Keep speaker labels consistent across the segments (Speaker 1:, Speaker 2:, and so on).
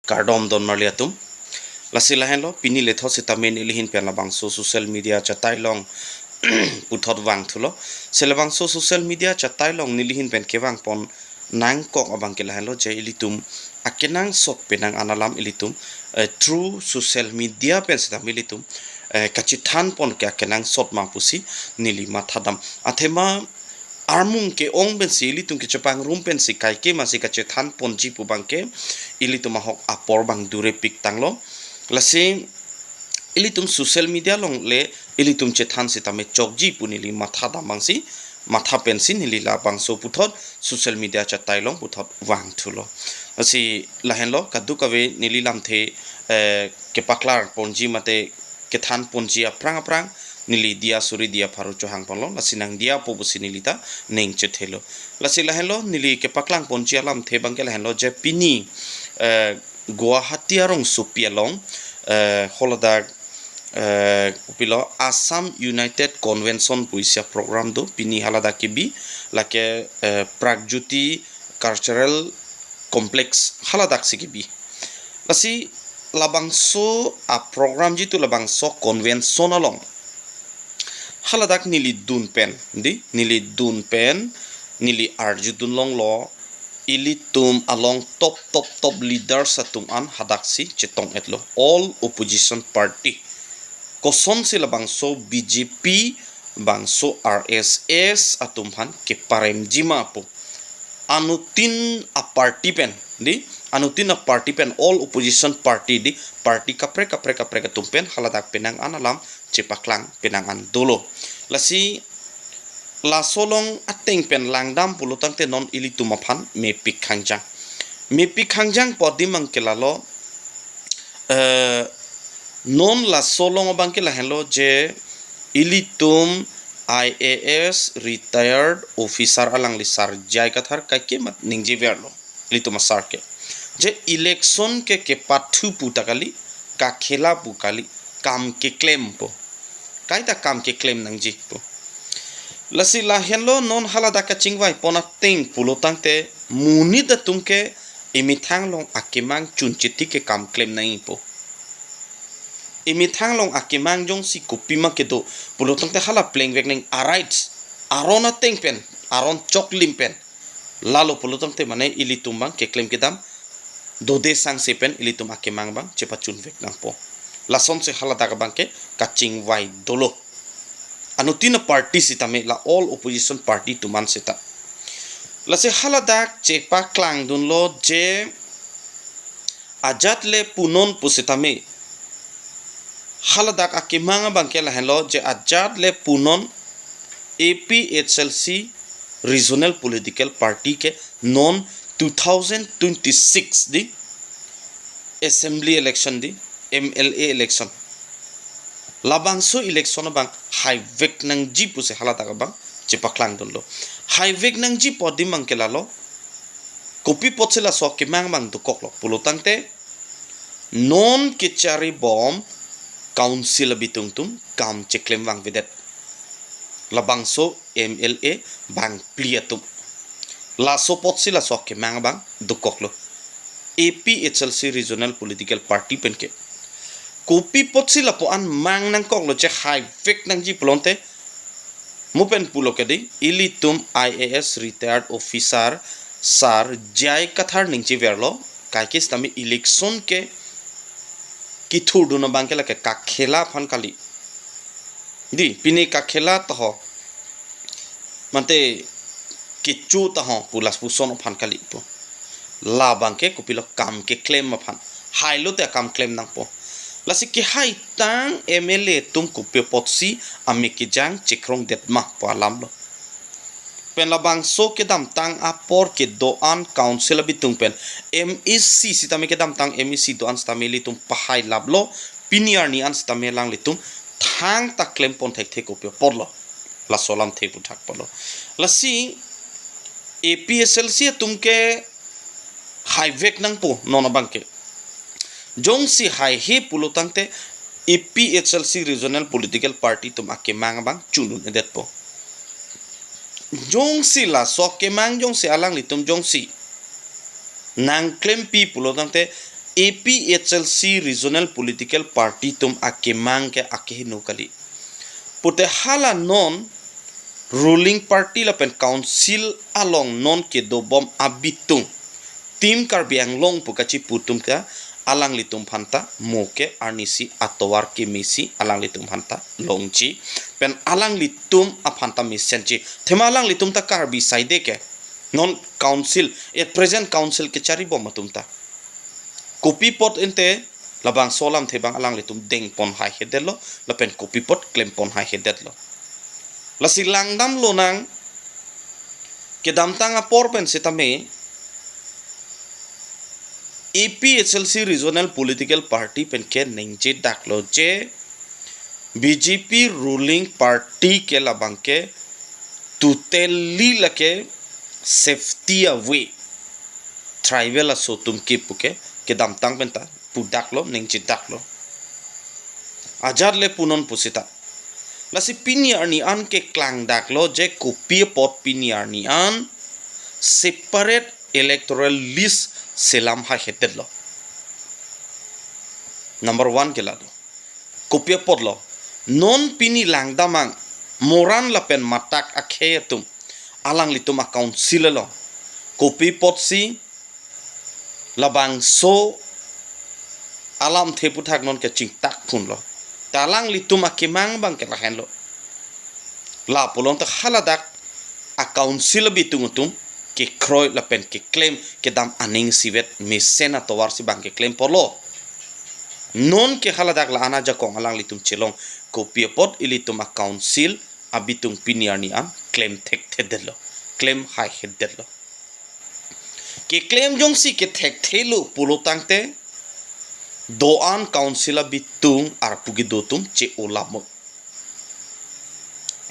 Speaker 1: kardom don marliatum lasilahen lo pini letho sitamen ilihin pen labang so social media chatai long puthot wang thulo selabang so social media chatai long nilihin pen kewang pon nang kok abang kelahen lo je ilitum akenang sok penang analam ilitum through social media pen sitam ilitum kachithan pon ke akenang sot mapusi nilima thadam athema armung ke ong ben si ilitum ke chapang rum pen si kai ke masi kachithan pon ji pu bangke ilitum hok apor bang dure pik tanglo lasi ilitum social media long le ilitum chethan sitame chokji punili matha damangsi matha pensin nilila bangso puthot social media chatai long puthot wang thulo asi lahenlo kadu kawe nililam the ke paklar ponji mate ke than ponji aprang aprang nili dia suri dia pharu chohang ponlo lasinang dia pobusi nilita neng chethelo lasi lahenlo nili ke paklang ponji alam the bangkel lahenlo je pini Guwahati arong supialong holadak upilo Assam United Convention puisia program do pini halada kibi lake Pragjyoti Cultural Complex haladak sikibi lasi labangso a program jitu labangso convention along haladak nili dun pen nili arjudun long lo ilitum along top leaders atum an hadaksi chetong etlo all opposition party koson sila bangso BJP bangso RSS atum han ke parem jima po anutin a party pen all opposition party di party kapre tumpen haladak penang analam cepaklang penang an dolo lasi la solong ateng pen langdam pulutang te non ilitum aphan mepik khangjang podimang kelalo non la solong abang ke lahelo je ilitum IAS retired officer alang lisar jai kathar kaikke mat ningji verlo ilitum sarke je election ke pathu putakali ka khela pukali kam ke claim po kaita kam ke claim nangji po lasi lahenlo non halada ka chingwai pona ting pulotang te muni da tumke imithang long akimang chunchiti ke kam claim nai po imithang long akimang jong si kopima ke do pulotang te hala playing vek ning arights arona ting pen aron choklim pen lalo pulotang te mane ilitumbang ke claim kedam dode sang sepen ilitum akimang bang cepat chun vek nang po lason se halada ka bangke ka chingwai dolo anutina party sitame la all opposition party tuman sita la se haladak chepa klang dun lo je ajat le punon pusitame haladak akimanga bangkela hello je ajat le punon APHLC regional political party ke non 2026 di assembly election di MLA election labangso election bang highway nang ji puse halata ka bang chipaklang donlo highway nang ji podimang kelalo kopi potsela so ke mang bang dukok lo pulutang te non kichari bom council bitungtum kam cheklem bang vedet labangso MLA bang pliatum la so potsela so ke mang bang dukok lo APHLC regional political party penke kopi potsila po an mang nang kok lo che high fake nang ji plonte mupen pulo kedi ilitum IAS retired officer sar jai kathar ning ji verlo kaikis tami election ke kithur duna bangkela ke ka khela phan kali di pini ka khela to ho mante kichu to ho pulas puson phan kali po la bangke kopilo kam ke claim ma phan hailo te kam claim nang po lasi ki hai tang MLA tum ku pe potsi ame ki jang chikrong det ma palam lo pen labang so ke dam tang apor ke do an council bi tung pen MEC sitame ke dam tang MEC do an stameli tum pahai lablo piniar ni an stamelang litum thang ta claim pon thek thek ku pe porlo la solam the pu thak porlo lasi APSLC tumke highway nang po nona bangke jongsi hai he pulutang te APHLC regional political party tum akemang bang chunun edet po jongsi la so kemang jongsi alang litum jongsi nang claim pi pulutang te APHLC regional political party tum akemang ke akehi nokali pute hala non ruling party la pen council along non ke dobom abitung tim karbiang long pukachi putum ka alang litum phanta moke arnisi atowar ke misi alang litum phanta longchi pen alang litum aphanta misenchi thema alang litum ta karbi saide ke non council at present council ke chari bom matum ta kopi pot ente labang solam thebang alang litum deng pon hai hedelo la pen kopi pot klem pon hai hedelo la silang dam lonang ke dam tanga por pen sitame APHLC regional political party pen ke nengje daklo je BJP ruling party ke labang ke tuteli lake safety away tribal asotum ke puke ke dam tang penta pudaklo nengje daklo ajar le punon pusita lasi piniar ni an ke klang daklo je kopi pot piniar ni an separate electoral list selam ha hetedlo number 1 ke lado kopi pot lo non pini langdamang moran lapen matak akhetum alang litum account silalo kopi pot si labang so alam theputhak non ke chingtak phun lo talang litum akemang bang ke lahen lo la polon ta haladak account silabitungutum ke kroy la pen ke claim ke dam aning sivet me sena towar si bang ke claim porlo non ke haladak la ana jakong alang litum chelong kopi pot ilitum account sil abitung piniarni am claim thek thedelo claim hai hedelo ke claim jong si ke thek thelu pulotangte doan council bitung arpugi dotum che olamo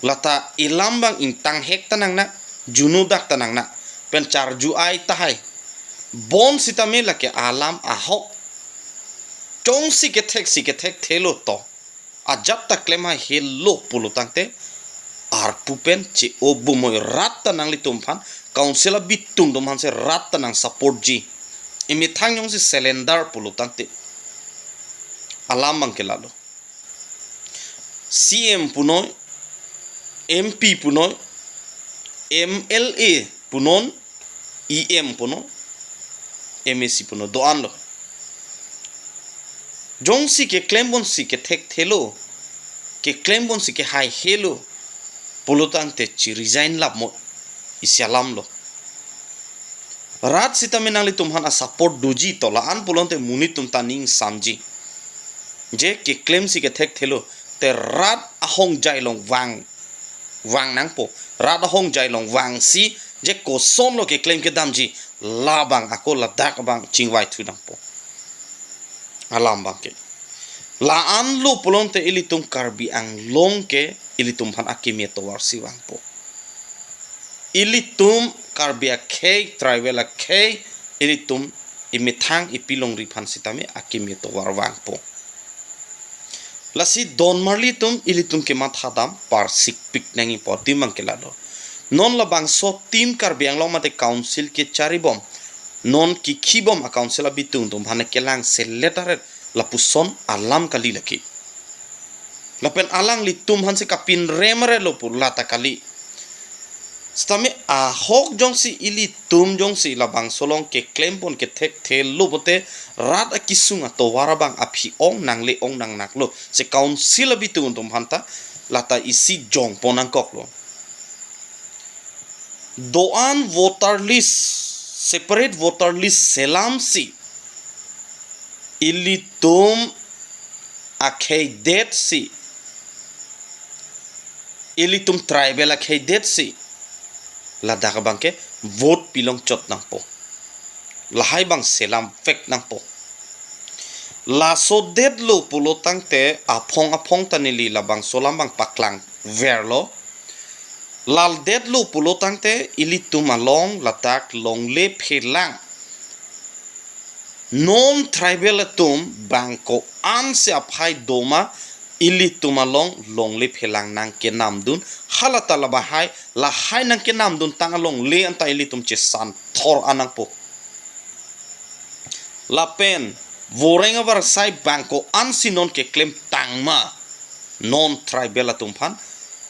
Speaker 1: lata ilambang intang hek tanang na junudak tanang na pencar ju ai tahai bon sitame lake alam ahok chong si ke thek thelo to ajap ta klema hello pulutangte ar pupen che obumoy rat tanang litum phan council bitung dom han se rat tanang support ji imi thang yong si cylinder pulutangte alam bang kelalo CM punoy MP punoy MLA punon EM puno MSC puno doan lo jong si ke claim bon si ke thek thelo ke claim bon si ke hai helo polutang te chi resign lap mo isialam lo rat sitamenang li tumhan a support doji to la an polonte muni tum taning samji je ke claim si ke thek thelo te rat ahong jailong wang nang po rat ahong jailong wang si je ko som lo ke claim ke damji labang ako ladak bang chingwai thu nang po alam bang ke la an lu polonte ilitum karbi ang long ke ilitum phan akime to war siwang po ilitum karbi akhe tribal akhe ilitum imithang ipilong riphan sitame akime to war wang po lasi don marli tum ilitum ke mathadam par sik pik nangi po timang ke lalo non labang so tim karbiang long mate council ke charibom non ki khibom a council bitung tum bhane kelang seletaret lapuson alam kali laki lapen alang li tum han se kapin remare lo pur lata kali stame a hok jong si ili tum jong si labang solong ke claim pon ke thek thel lo bote rat a kisunga to warabang aphi ong nangle ong nang naklo se council bitung tum phanta lata isi jong ponang koklo doan voter list separate voter list selam si ilitum akhei det si ilitum tribal akhei det si ladak bang ke vote pilong chot nang po lahai bang selam fek nang po la so det lo pulotang te apong tanili labang solam bang paklang verlo lal det lo pulotang te ilitum along latak long le phelang non tribal tum bangko an se aphai doma ilitum along long le phelang nang ke namdun halata la bahai la hai nang ke namdun tang along le anta ilitum che san thor anang po la pen Vorenga war sai banko ansinon ke claim tangma non tribal atum phan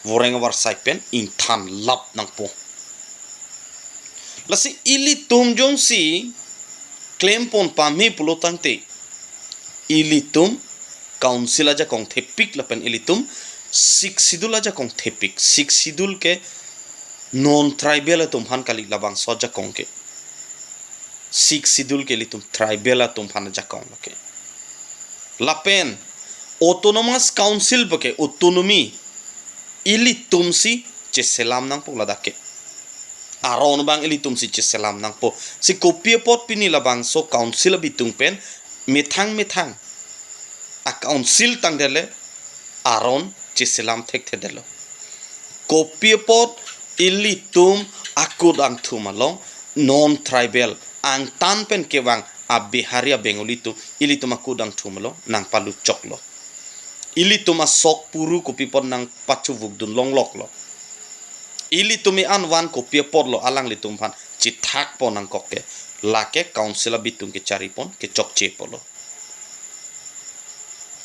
Speaker 1: vorenga war sai pen in than lap nang po lasi ili tum jong si claim pon pa me pulo tangte ili tum council aja kong thepik lapen ili tum sik sidul aja kong thepik sik sidul ke non tribal atum phan kali labang soja kong ke sik sidul ke litum tribal atum phan aja kong ke lapen autonomous council bake autonomy ili tum si che selam nang po ladake aron bang ili tum si che selam nang po si kopia pot pini labang so council bitung pen methang a council tang dele aron che selam thek the delo kopia pot ili tum akud ang thumalong non tribal ang tan pen kewang a biharia bengali tu ili tum akud ang thumalo nang palu choklo ili tuma sok puru kopi pot nang pachu vugdun long lok lo ili tumi an wan kopi pot lo alang li tum phan chi thak po nang kokke lake council bitung ke chari pon ke chokche polo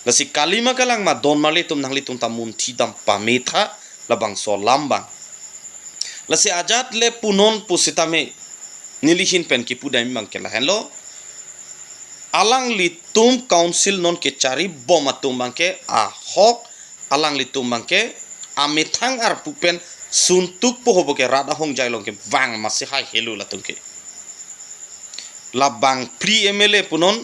Speaker 1: lasi kalima kalang ma don mali tum nang li tum tamun thidam pametha labang so lambang lasi ajat le punon pusitame nilihin pen ki pudai mang kela hello alang litum council non ke cari bom atum bangke ahok alang litum bangke amethang ar pupen suntuk po hobo ke rada hong jailong ke wang masih hai helu latung ke labang pri MLA punon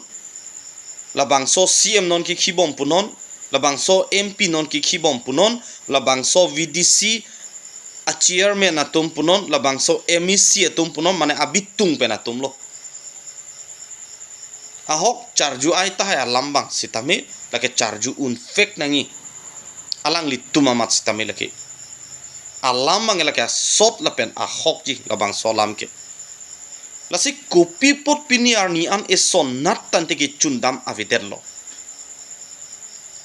Speaker 1: labang so CM non ki khibom punon labang so MP non ki khibom punon labang so VDC a chairman atum punon labang so MEC atum punon mane abitung pen atum lo ahok charju ai tahaya lambang sitame lake charju un fake nangi alang lituma mat sitame lake alambang lake sot lapen ahok ji labang solam ke lasi kopi pot pini arni an eson nat tante ke chundam avederlo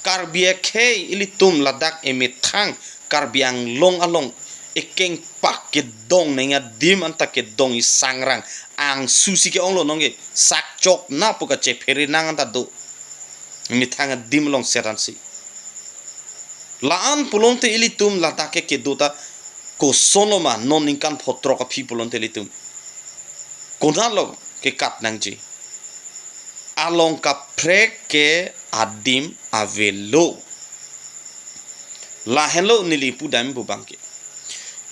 Speaker 1: karbia khe ilitum ladak emethang karbiang long along ekeng pak ke dong nenga dim anta ke dong isangrang ang susi ke onglo nongge sak chok na puka che pheri nang anta do mithanga dim long seransi laan pulong te ilitum latake ke dota ko sonoma non ingkan photro ka phi pulong te ilitum konalo ke kat nangji along ka prek ke adim avelo la hello nili pudam bubangke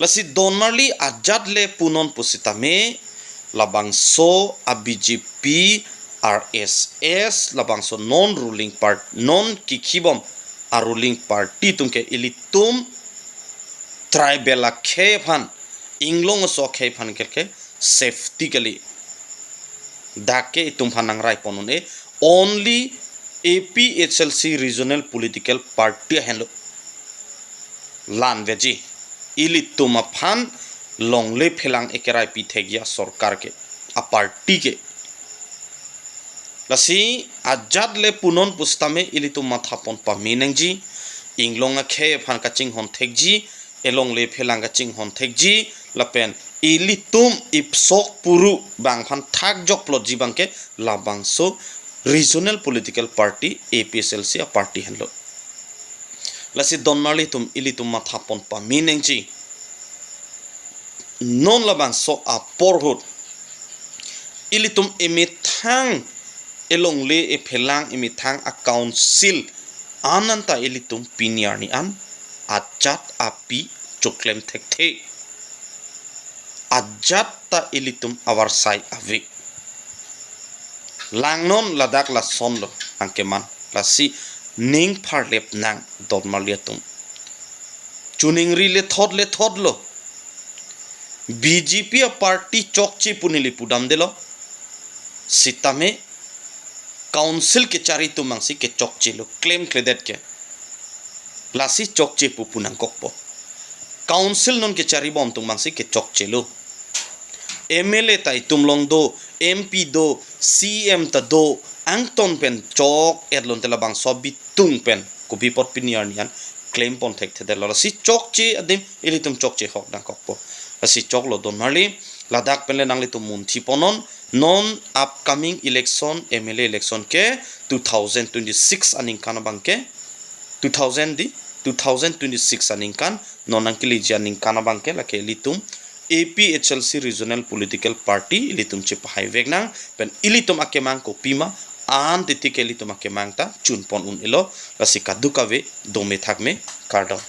Speaker 1: lasi don marli ajat le punon pusitame labangso a BJP RSS labangso non ruling part non kikhibom a ruling party tumke ilitum tribal khephan inglong so khephan kelke safety kali dake tumhanang rai ponune only APHLC regional political party hello lan veji ilitum phan longle phelang ekerai pithegia sarkar ke a party ke lasi ajat le punon pustame ilitum mathapon paminangji inglonga khe phan ka ching hon thekji elong le phelang ka ching hon thekji lapen ilitum ipsok puru bang phan thak jok plot jibang ke labangso regional political party APSLC a party henlo lasi donmali tum ilitum mathapon paminangji non labang so a porhut ilitum emithang elong le e phelang emithang a council ananta ilitum piniarni an ajat api choklem thekthe ajat ta ilitum awarsai ave langnon ladak la sonlo angkeman lasi ning pharlep nang dotmaliatum chuning ri le thot lo BJP party chokchi punili pudam delo sitame council ke chari tumangsi ke chokchi lo claim kledet ke lasi chokchi pupunang kokpo council non ke chari bom tumangsi ke chokchi lo MLA tai tumlong do MP do CM ta do angton pen chok edlon tela bang sobi tung pen ko bipot piniarnian claim pon thek the delo lasi chokchi adim ilitum chokchi hok dang kokpo asi choklo don marli Ladakh penle nang litum munthi ponon non upcoming election MLA election ke 2026 aning kanabang ke 2026 aning kan nonang kiliji aning kanabang ke lake litum APHLC Regional Political Party ilitum chip highway nang pen ilitum akemang ko pima an titikeli litum akemang ta chunpon un ilo lasika dukawe dome thakme kardom